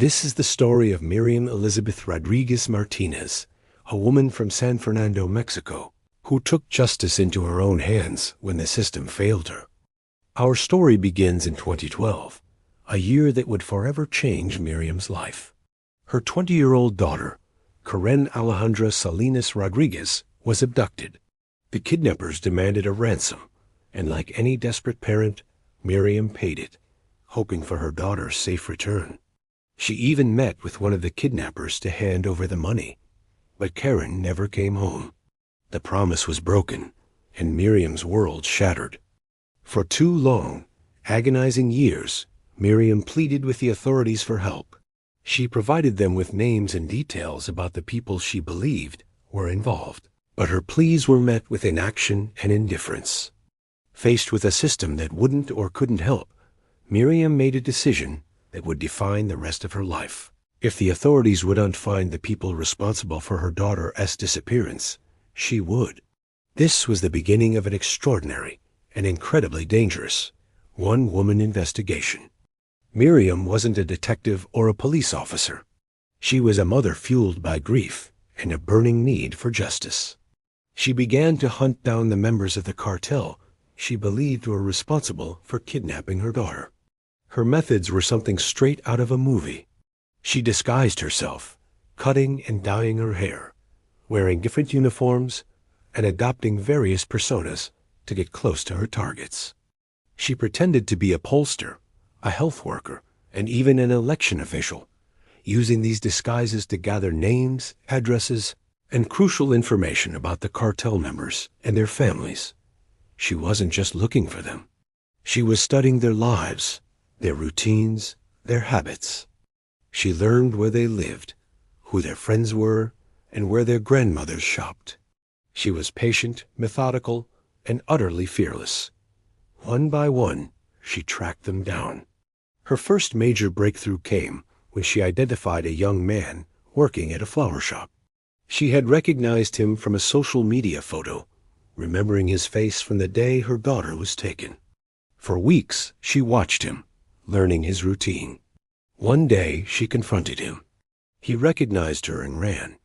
This is the story of Miriam Elizabeth Rodriguez Martinez, a woman from San Fernando, Mexico, who took justice into her own hands when the system failed her. Our story begins in 2012, a year that would forever change Miriam's life. Her 20-year-old daughter, Karen Alejandra Salinas Rodriguez, was abducted. The kidnappers demanded a ransom, and like any desperate parent, Miriam paid it, hoping for her daughter's safe return. She even met with one of the kidnappers to hand over the money, but Karen never came home. The promise was broken, and Miriam's world shattered. For 2 long, agonizing years, Miriam pleaded with the authorities for help. She provided them with names and details about the people she believed were involved, but her pleas were met with inaction and indifference. Faced with a system that wouldn't or couldn't help, Miriam made a decision that would define the rest of her life. If the authorities wouldn't find the people responsible for her daughter's disappearance, she would. This was the beginning of an extraordinary and incredibly dangerous one-woman investigation. Miriam wasn't a detective or a police officer. She was a mother fueled by grief and a burning need for justice. She began to hunt down the members of the cartel she believed were responsible for kidnapping her daughter. Her methods were something straight out of a movie. She disguised herself, cutting and dyeing her hair, wearing different uniforms, and adopting various personas to get close to her targets. She pretended to be a pollster, a health worker, and even an election official, using these disguises to gather names, addresses, and crucial information about the cartel members and their families. She wasn't just looking for them. She was studying their lives, their routines, their habits. She learned where they lived, who their friends were, and where their grandmothers shopped. She was patient, methodical, and utterly fearless. One by one, she tracked them down. Her first major breakthrough came when she identified a young man working at a flower shop. She had recognized him from a social media photo, remembering his face from the day her daughter was taken. For weeks, she watched him, learning his routine. One day, she confronted him. He recognized her and ran,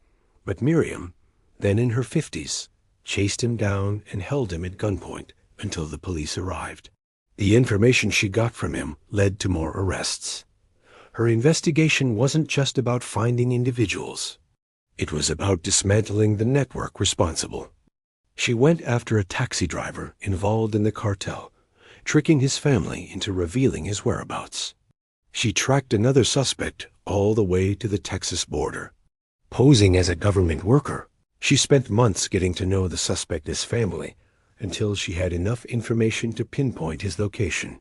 but Miriam, then in her 50s, chased him down and held him at gunpoint until the police arrived. The information she got from him led to more arrests. Her investigation wasn't just about finding individuals. It was about dismantling the network responsible. She went after a taxi driver involved in the cartel, tricking his family into revealing his whereabouts. She tracked another suspect all the way to the Texas border. Posing as a government worker, she spent months getting to know the suspect's family until she had enough information to pinpoint his location.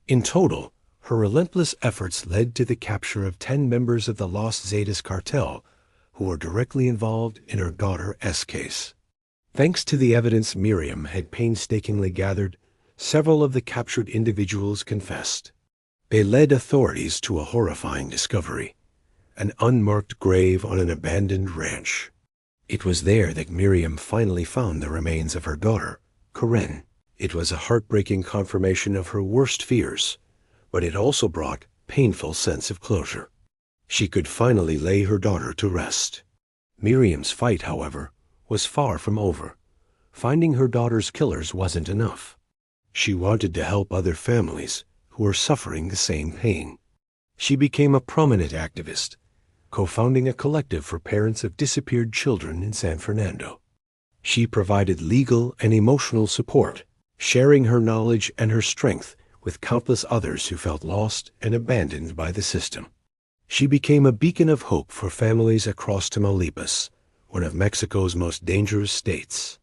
In total, her relentless efforts led to the capture of 10 members of the Los Zetas cartel who were directly involved in her daughter's case. Thanks to the evidence Miriam had painstakingly gathered, several of the captured individuals confessed. They led authorities to a horrifying discovery: an unmarked grave on an abandoned ranch. It was there that Miriam finally found the remains of her daughter, Karen. It was a heartbreaking confirmation of her worst fears, but it also brought a painful sense of closure. She could finally lay her daughter to rest. Miriam's fight, however, was far from over. Finding her daughter's killers wasn't enough. She wanted to help other families who were suffering the same pain. She became a prominent activist, co-founding a collective for parents of disappeared children in San Fernando. She provided legal and emotional support, sharing her knowledge and her strength with countless others who felt lost and abandoned by the system. She became a beacon of hope for families across Tamaulipas, one of Mexico's most dangerous states.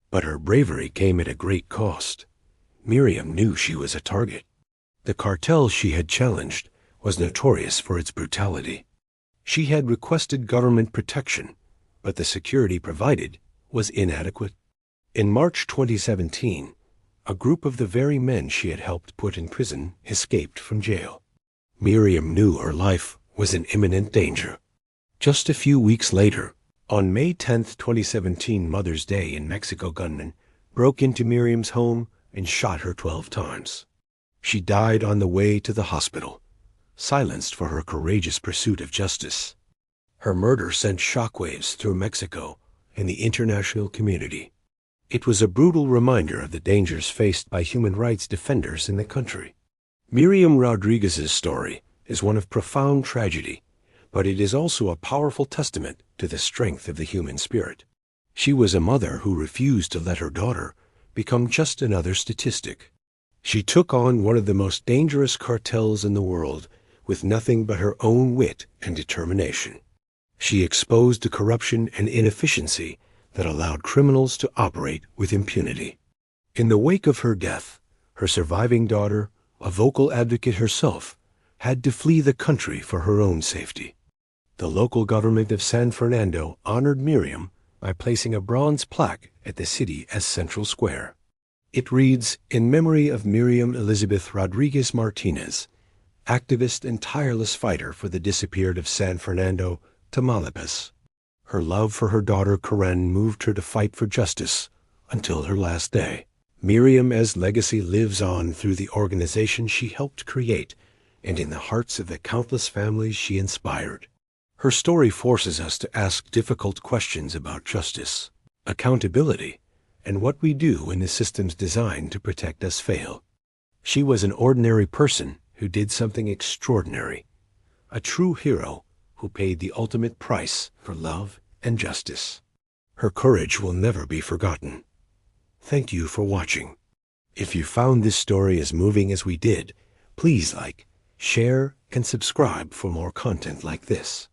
But her bravery came at a great cost. Miriam knew she was a target. The cartel she had challenged was notorious for its brutality. She had requested government protection, but the security provided was inadequate. In March 2017, a group of the very men she had helped put in prison escaped from jail. Miriam knew her life was in imminent danger. Just a few weeks later, on May 10, 2017, Mother's Day in Mexico, gunmen broke into Miriam's home and shot her 12 times. She died on the way to the hospital, silenced for her courageous pursuit of justice. Her murder sent shockwaves through Mexico and the international community. It was a brutal reminder of the dangers faced by human rights defenders in the country. Miriam Rodríguez's story is one of profound tragedy, but it is also a powerful testament to the strength of the human spirit. She was a mother who refused to let her daughter become just another statistic. She took on one of the most dangerous cartels in the world with nothing but her own wit and determination. She exposed the corruption and inefficiency that allowed criminals to operate with impunity. In the wake of her death, her surviving daughter, a vocal advocate herself, had to flee the country for her own safety. The local government of San Fernando honored Miriam by placing a bronze plaque at the city as central square. It reads, "In memory of Miriam Elizabeth Rodríguez Martinez, activist and tireless fighter for the disappeared of San Fernando, Tamaulipas." Her love for her daughter Karen moved her to fight for justice until her last day. Miriam's legacy lives on through the organization she helped create and in the hearts of the countless families she inspired. Her story forces us to ask difficult questions about justice, accountability, and what we do when the systems designed to protect us fail. She was an ordinary person who did something extraordinary, a true hero who paid the ultimate price for love and justice. Her courage will never be forgotten. Thank you for watching. If you found this story as moving as we did, please like, share, and subscribe for more content like this.